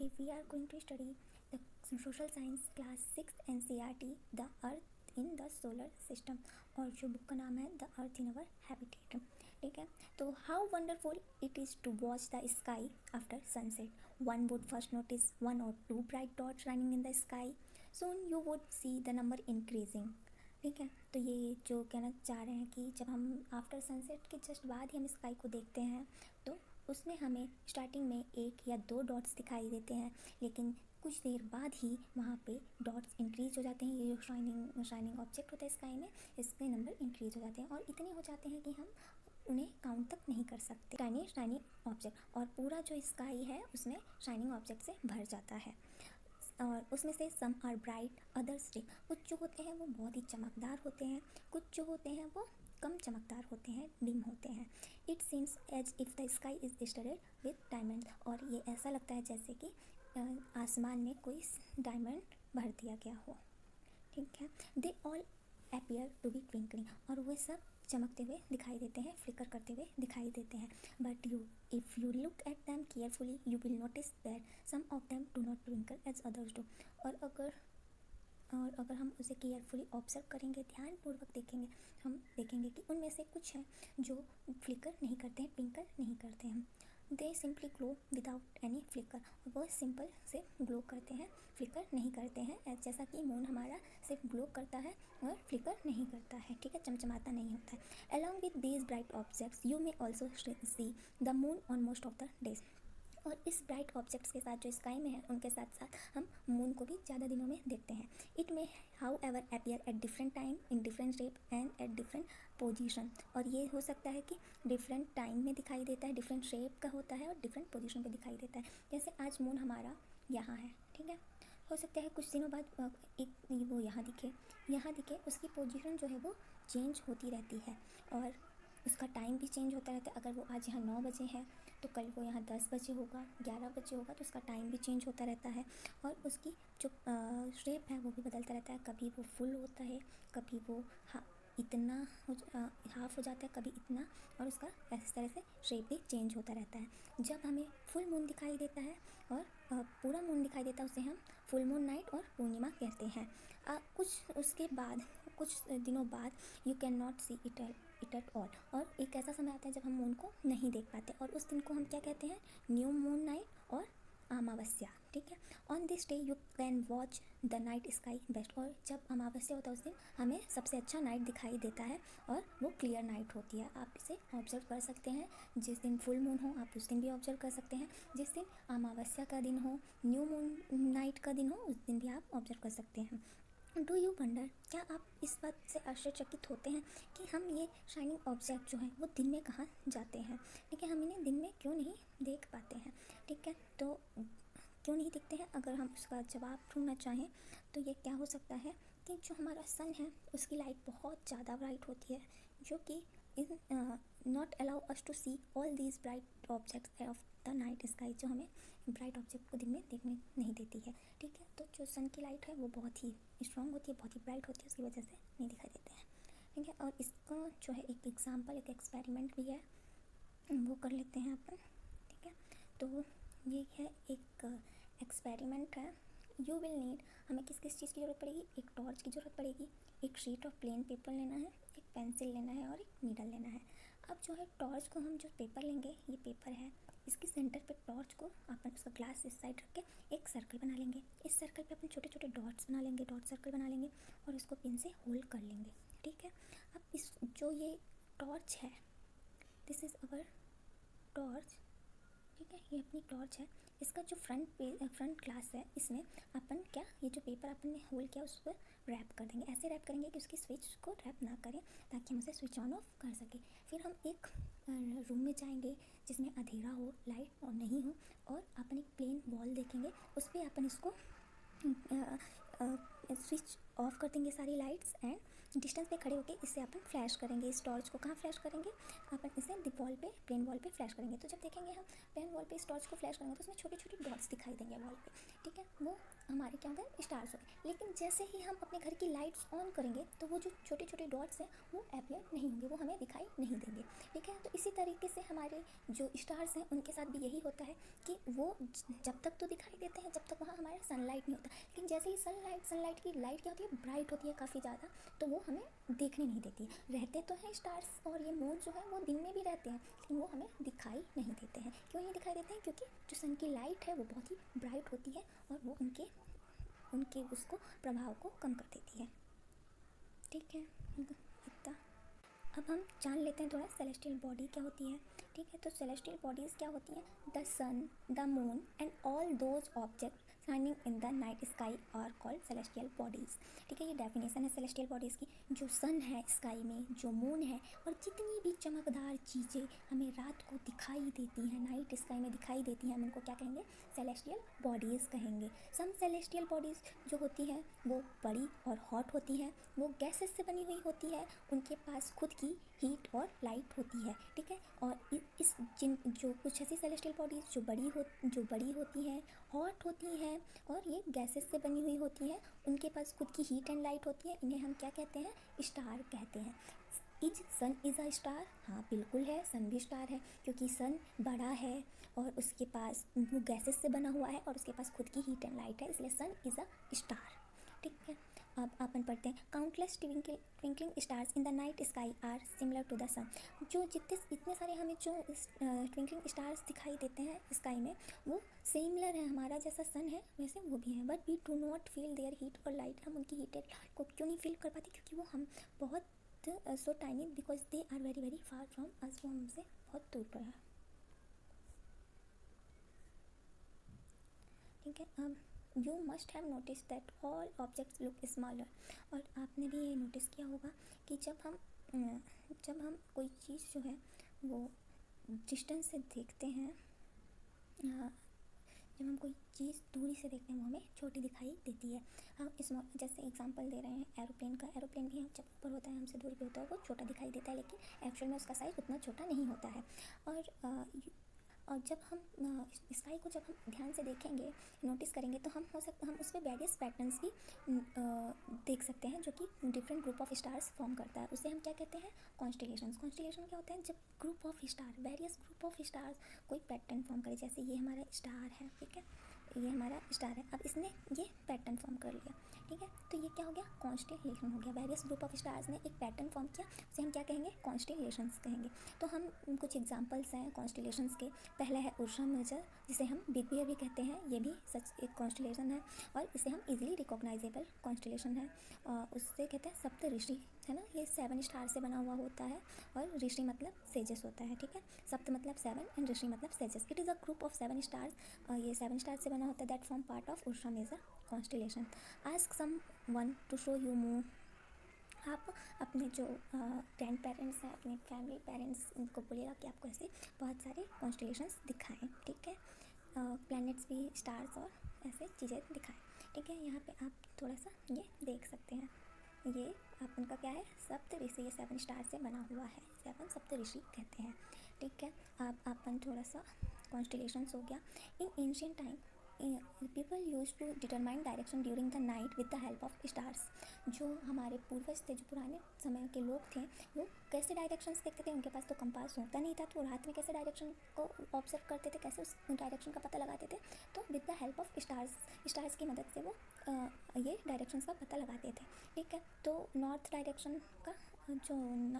today we are going to study the social science class 6 NCERT the earth in the solar system और जो book का नाम है the earth in our habitat. ठीक है, तो how wonderful it is to watch the sky after sunset. One would first notice one और two bright dots running in the sky, soon you would see the number increasing. ठीक है, तो ये जो कहना चाह रहे हैं कि जब हम आफ्टर सनसेट के जस्ट बाद ही हम स्काई को देखते हैं तो उसमें हमें स्टार्टिंग में एक या दो डॉट्स दिखाई देते हैं, लेकिन कुछ देर बाद ही वहाँ पे डॉट्स इंक्रीज हो जाते हैं। ये जो शाइनिंग ऑब्जेक्ट होता है स्काई में, इसके नंबर इंक्रीज हो जाते हैं और इतने हो जाते हैं कि हम उन्हें काउंट तक नहीं कर सकते। शाइनिंग ऑब्जेक्ट और पूरा जो स्काई है उसमें शाइनिंग ऑब्जेक्ट से भर जाता है और उसमें से some are bright others dim. कुछ जो होते हैं वो बहुत ही चमकदार होते हैं, कुछ जो होते हैं वो कम चमकदार होते हैं, डिम होते हैं। It seems as if the sky is studded with diamond, और ये ऐसा लगता है जैसे कि आसमान में कोई डायमंड भर दिया गया हो। ठीक है, they all appear to be twinkling, और वे सब चमकते हुए दिखाई देते हैं, फ्लिकर करते हुए दिखाई देते हैं। But if you look at them carefully you will notice that some of them do not twinkle as others do. और अगर हम उसे केयरफुली ऑब्जर्व करेंगे, ध्यानपूर्वक देखेंगे, हम देखेंगे कि उनमें से कुछ हैं जो फ्लिकर नहीं करते हैं, ट्विंकल नहीं करते हैं। They simply glow without any flicker, वो सिंपल से ग्लो करते हैं, फ्लिकर नहीं करते हैं, जैसा कि मून हमारा सिर्फ ग्लो करता है और फ्लिकर नहीं करता है। ठीक है, चमचमाता नहीं होता है। Along with these bright objects you may also see the moon on most of the days, और इस ब्राइट ऑब्जेक्ट्स के साथ जो स्काई में है उनके साथ साथ हम मून को भी ज़्यादा दिनों में देखते हैं। It may how ever appear at different time in different shape and at different position, और ये हो सकता है कि डिफरेंट टाइम में दिखाई देता है, डिफरेंट शेप का होता है और डिफरेंट पोजीशन पे दिखाई देता है। जैसे आज मून हमारा यहाँ है, ठीक है, हो सकता है कुछ दिनों बाद एक वो यहाँ दिखे, उसकी पोजीशन जो है वो चेंज होती रहती है और उसका टाइम भी चेंज होता रहता है। अगर वो आज यहाँ 9 बजे है तो कल वो यहाँ 10 बजे होगा, 11 बजे होगा, तो उसका टाइम भी चेंज होता रहता है और उसकी जो शेप है वो भी बदलता रहता है। कभी वो फुल होता है, कभी वो इतना हाफ हो जाता है, कभी इतना, और उसका इस तरह से शेप भी चेंज होता रहता है। जब हमें फुल मून दिखाई देता है और पूरा मून दिखाई देता है उसे हम फुल मून नाइट और पूर्णिमा कहते हैं। कुछ दिनों बाद you can not see it at all, और एक ऐसा समय आता है जब हम मून को नहीं देख पाते और उस दिन को हम क्या कहते हैं, न्यू मून नाइट और अमावस्या। ठीक है, on this day you can watch the night sky best, और जब अमावस्या होता है उस दिन हमें सबसे अच्छा नाइट दिखाई देता है और वो क्लियर नाइट होती है। आप इसे ऑब्जर्व कर सकते हैं, जिस दिन फुल मून हो आप उस दिन भी ऑब्जर्व कर सकते हैं, जिस दिन अमावस्या का दिन हो, न्यू मून नाइट का दिन हो, उस दिन भी आप ऑब्जर्व कर सकते हैं। डू यू वंडर, क्या आप इस बात से आश्चर्यचकित होते हैं कि हम ये शाइनिंग ऑब्जेक्ट जो हैं वो दिन में कहाँ जाते हैं? ठीक है, हम इन्हें दिन में क्यों नहीं देख पाते हैं? ठीक है, तो क्यों नहीं दिखते हैं? अगर हम उसका जवाब ढूंढना चाहें तो ये क्या हो सकता है कि जो हमारा सन है उसकी लाइट बहुत ज़्यादा ब्राइट होती है, जो कि not allow us to see all these bright objects of the night sky, जो हमें ब्राइट ऑब्जेक्ट को दिन में देखने नहीं देती है। ठीक है, तो जो सन की लाइट है वो बहुत ही स्ट्रॉन्ग होती है, बहुत ही ब्राइट होती है, उसकी वजह से नहीं दिखाई देते हैं। ठीक है, और इसका जो है एक एग्जाम्पल, एक एक्सपेरिमेंट भी है, वो कर लेते हैं अपन। ठीक है, तो ये है एक एक्सपेरिमेंट है। यू विल नीड, हमें किस किस चीज़ की ज़रूरत पड़ेगी, एक टॉर्च की ज़रूरत पड़ेगी, एक शीट ऑफ प्लेन पेपर लेना है, एक पेंसिल लेना है और एक नीडल लेना है। अब जो है टॉर्च को हम जो पेपर लेंगे, ये पेपर है, इसके सेंटर पे टॉर्च को अपन उसका ग्लास इस साइड रख के एक सर्कल बना लेंगे। इस सर्कल पे अपन छोटे छोटे डॉट्स बना लेंगे, डॉट सर्कल बना लेंगे और उसको पिन से होल्ड कर लेंगे। ठीक है, अब इस जो ये टॉर्च है, दिस इज़ अवर टॉर्च। ठीक है, ये अपनी टॉर्च है। इसका जो फ्रंट ग्लास है, इसमें अपन क्या, ये जो पेपर अपन ने होल्ड किया उस पर रैप कर देंगे। ऐसे रैप करेंगे कि उसकी स्विच को रैप ना करें, ताकि हम उसे स्विच ऑन ऑफ कर सकें। फिर हम एक रूम में जाएंगे जिसमें अंधेरा हो, लाइट और नहीं हो, और अपन एक प्लेन वॉल देखेंगे, उस पर अपन इसको स्विच ऑफ कर देंगे सारी लाइट्स, एंड डिस्टेंस पे खड़े होकर इससे अपन फ्लैश करेंगे। इस टॉर्च को कहाँ फ्लैश करेंगे, अपन इसे वॉल पे, प्लेन वॉल पे फ्लैश करेंगे। तो जब देखेंगे हम प्लेन वॉल पे इस टॉर्च को फ्लैश करेंगे तो उसमें छोटी छोटी डॉट्स दिखाई देंगे वॉल पे। ठीक है, वो हमारे क्या हो गए, स्टार्स हो गए। लेकिन जैसे ही हम अपने घर की लाइट्स ऑन करेंगे तो वो जो छोटे छोटे डॉट्स हैं वो अपीयर नहीं होंगे, वो हमें दिखाई नहीं देंगे, ठीक है। तो इसी तरीके से हमारे जो स्टार्स हैं उनके साथ भी यही होता है कि वो जब तक तो दिखाई देते हैं जब तक वहाँ हमारा सनलाइट नहीं होता, लेकिन जैसे ही सनलाइट की लाइट क्या होती है, ब्राइट होती है काफ़ी ज़्यादा, तो वो हमें देखने नहीं देती है। रहते तो हैं स्टार्स और ये मून जो है वो दिन में भी रहते हैं, लेकिन वो हमें दिखाई नहीं देते हैं। क्यों नहीं दिखाई देते हैं? क्योंकि जो सन की लाइट है वो बहुत ही ब्राइट होती है और वो उनके उनके उसको प्रभाव को कम कर देती है, ठीक है। इतना अब हम जान लेते हैं थोड़ा सेलेस्टियल बॉडी क्या होती है, ठीक है। तो सेलेस्टियल बॉडीज़ क्या होती हैं? The sun, the moon and all those object shining in the night sky are called celestial bodies, ठीक है। ये डेफिनेशन है सेलेस्टियल बॉडीज़ की। जो सन है स्काई में, जो मून है, और जितनी भी चमकदार चीज़ें हमें रात को दिखाई देती हैं, नाइट स्काई में दिखाई देती हैं, हम उनको क्या कहेंगे? सेलेस्टियल बॉडीज़ कहेंगे। सम सेलेस्टियल बॉडीज़ जो होती हैं वो बड़ी और हॉट होती हैं, वो गैसेस से बनी हुई होती है, उनके पास खुद की हीट और लाइट होती है, ठीक है। और इस जिन जो कुछ ऐसी सेलेस्टियल बॉडीज़ जो बड़ी होती हैं, हॉट होती हैं और ये गैसेस से बनी हुई होती हैं, उनके पास खुद की हीट एंड लाइट होती है, इन्हें हम क्या कहते हैं? स्टार कहते हैं। Is sun is a star? हाँ बिल्कुल है, सन भी स्टार है, क्योंकि सन बड़ा है और उसके पास वो गैसेस से बना हुआ है और उसके पास खुद की हीट एंड लाइट है, इसलिए सन इज़ अ स्टार, ठीक है। अब अपन पढ़ते हैं countless twinkling stars in the night sky are similar to the sun. जो जितने इतने सारे हमें जो ट्विंकलिंग स्टार्स दिखाई देते हैं स्काई में, वो सिमिलर है, हमारा जैसा सन है वैसे वो भी हैं, but we do not feel their heat और लाइट। हम उनकी हीट को क्यों नहीं फील कर पाते? क्योंकि वो हम बहुत so tiny, because they are very very far from us, वो हमसे बहुत दूर पर है, ठीक है। अब you must have notice that all objects look smaller. और आपने भी ये नोटिस किया होगा कि जब हम कोई चीज़ जो है वो डिस्टेंस से देखते हैं, जब हम कोई चीज़ दूरी से देखते हैं वो हमें छोटी दिखाई देती है। हम स्मॉल, जैसे एग्जांपल दे रहे हैं एरोप्लेन का। एरोप्लेन भी हम जब ऊपर होता है, हमसे दूर पे होता है, वो छोटा दिखाई देता है, लेकिन एक्चुअल में उसका साइज़ उतना छोटा नहीं होता है। और जब हम स्काई को जब हम ध्यान से देखेंगे, नोटिस करेंगे, तो हम उस पर वेरियस पैटर्न्स भी देख सकते हैं, जो कि different group of stars form करता है। उसे हम क्या कहते हैं? कॉन्स्टेलेशंस। कॉन्स्टेलेशन क्या होता है? जब group of star, various group of stars कोई पैटर्न फॉर्म करे, जैसे ये हमारा स्टार है, ठीक है, ये हमारा स्टार है, अब इसने ये पैटर्न फॉर्म कर लिया, ठीक है, तो ये क्या हो गया? कॉन्स्टेलेशन हो गया। वेरियस ग्रुप ऑफ स्टार्स ने एक पैटर्न फॉर्म किया, उसे हम क्या कहेंगे? कॉन्स्टेलेशंस कहेंगे। तो हम कुछ एग्जांपल्स हैं कॉन्स्टेलेशंस के। पहला है उर्सा मेजर, जिसे हम बिग बियर भी कहते हैं, ये भी सच एक कॉन्स्टेलेशन है, और इसे हम इजीली रिकॉग्नाइजेबल कॉन्स्टेलेशन है। उससे कहते हैं सप्त ऋषि, है ना, ये 7 स्टार से बना हुआ होता है, और ऋषि मतलब सेजेस होता है, ठीक है। सप्त मतलब 7 एंड ऋषि मतलब sages. It is a group of 7 stars, ये 7 स्टार से बना होता है, that form part of Ursa Major constellation. Ask someone to show you moon. आप अपने जो ग्रैंड पेरेंट्स हैं, अपने फैमिली पेरेंट्स, उनको बोलिएगा कि आपको ऐसे बहुत सारे कॉन्स्टेलेशंस दिखाएं, ठीक है। प्लैनेट्स भी, स्टार्स और ऐसे चीज़ें दिखाएं, ठीक है। यहाँ पे आप थोड़ा सा ये देख सकते हैं, ये आप उनका क्या है? सप्त ऋषि, ये 7 स्टार से बना हुआ है, 7 सप्त ऋषि कहते हैं, ठीक है। आप अपन थोड़ा सा कॉन्स्टेलेशंस हो गया। In ancient time people use to determine direction during the night with the help of stars. जो हमारे पूर्वज थे, जो पुराने समय के लोग थे, वो कैसे डायरेक्शंस देखते थे? उनके पास तो कंपास होता नहीं था, तो रात में कैसे डायरेक्शन को ऑब्जर्व करते थे, कैसे उस डायरेक्शन का पता लगाते थे? तो with the help of stars की मदद से वो ये डायरेक्शंस का पता लगाते थे, ठीक है। तो नॉर्थ डायरेक्शन का जो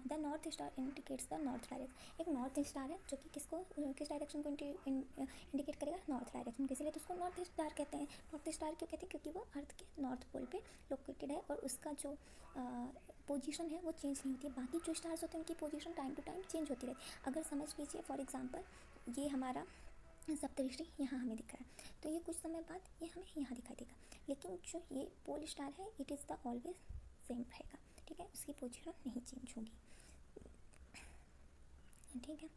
the north star indicates the north direction, एक नॉर्थ स्टार है जो कि किस डायरेक्शन को इंडिकेट करेगा? नॉर्थ डायरेक्शन को, इसलिए तो उसको नॉर्थ स्टार कहते हैं। नॉर्थ स्टार क्यों कहते हैं? क्योंकि वो अर्थ के नॉर्थ पोल पे लोकेटेड है और उसका जो पोजीशन है वो चेंज नहीं होती है। बाकी जो स्टार्स होते हैं उनकी position time to time change होती रहती है। अगर समझ लीजिए फॉर एग्जांपल ये हमारा सप्तऋषि यहाँ हमें दिख रहा है, तो ये कुछ समय बाद ये हमें यहाँ दिखाई देगा, लेकिन जो ये पोल स्टार है, it is the always same रहेगा, ठीक है, उसकी पोजीशन नहीं चेंज होगी, ठीक है।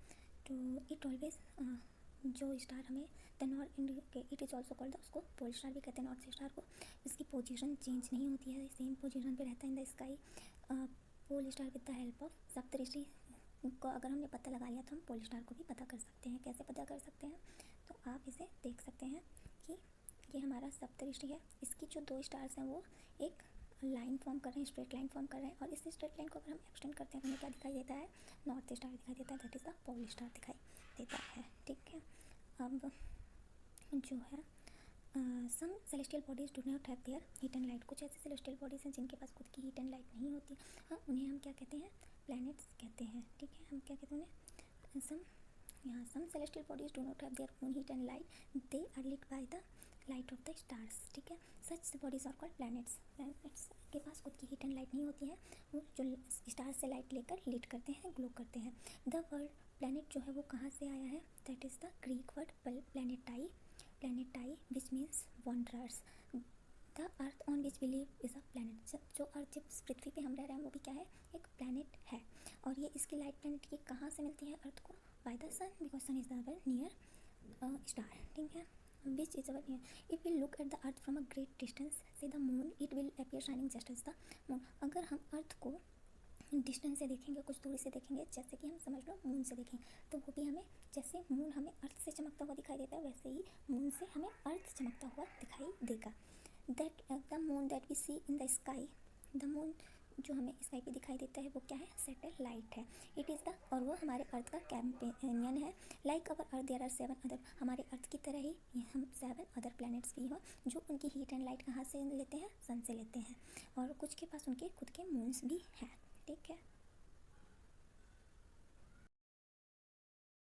तो इट ऑलवेज जो स्टार हमें the north indicate, it is also called, उसको पोल स्टार भी कहते हैं, नॉर्थ स्टार को। इसकी पोजीशन चेंज नहीं होती है, सेम पोजीशन पे रहता है in the sky. Pole star with the help of Saptarishi को अगर हमने पता लगा लिया तो हम पोल स्टार को भी पता कर सकते हैं। कैसे पता कर सकते हैं? तो आप इसे देख सकते हैं कि ये हमारा हमारा सप्तऋषि है, इसकी जो 2 स्टार्स हैं वो एक लाइन फॉर्म कर रहे हैं, स्ट्रेट लाइन फॉर्म कर रहे हैं, और इस स्ट्रेट लाइन को अगर हम एक्सटेंड करते हैं तो हमें क्या दिखाई देता है, नॉर्थ स्टार दिखाई देता है, that is the pole star दिखाई देता है। ठीक है, अब जो है some celestial bodies do not have their heat and light. कुछ ऐसे सेलेस्टियल बॉडीज़ हैं जिनके पास खुद की हीट एंड लाइट नहीं होती, हाँ उन्हें हम क्या कहते हैं, प्लैनेट्स कहते हैं। ठीक है, हम क्या कहते हैं उन्हें, some celestial bodies do not have their own heat and light, they are lit by the light of the stars. ठीक है, such bodies are called planets. Planets के पास खुद की हीट एंड लाइट नहीं होती है, वो जो स्टार से लाइट लेकर लीड करते हैं, ग्लो करते हैं। द वर्ड प्लैनेट जो है वो कहाँ से आया है, that is the Greek word planetai, planetai which means wanderers. The earth on which we live is a planet. जो अर्थ जिस पृथ्वी पे हम रह रहे हैं वो भी क्या है, एक प्लैनेट है। और ये इसकी लाइट प्लैनेट की कहाँ से मिलती है अर्थ को, by the sun, because sun is our near star. ठीक है, which is our near. If we look at the earth from a great distance से the moon, it will appear shining just as the moon. अगर हम अर्थ को distance से देखेंगे, कुछ दूरी से देखेंगे, जैसे कि हम समझ लो मून से देखें, तो वो भी हमें, जैसे मून हमें अर्थ से चमकता हुआ दिखाई देता है, वैसे ही मून से हमें अर्थ चमकता हुआ दिखाई देगा। That the moon that we see in the sky, the moon जो हमें स्काई पे दिखाई देता है वो क्या है, सैटेलाइट है। इट इज़ द, और वो हमारे अर्थ का कैम्पेनियन है। Like our earth there are 7 other, हमारे अर्थ की तरह ही हम 7 अदर प्लैनेट्स भी हो, जो उनकी हीट एंड लाइट कहाँ से लेते हैं, सन से लेते हैं, और कुछ के पास उनके खुद के मून्स भी हैं। ठीक है,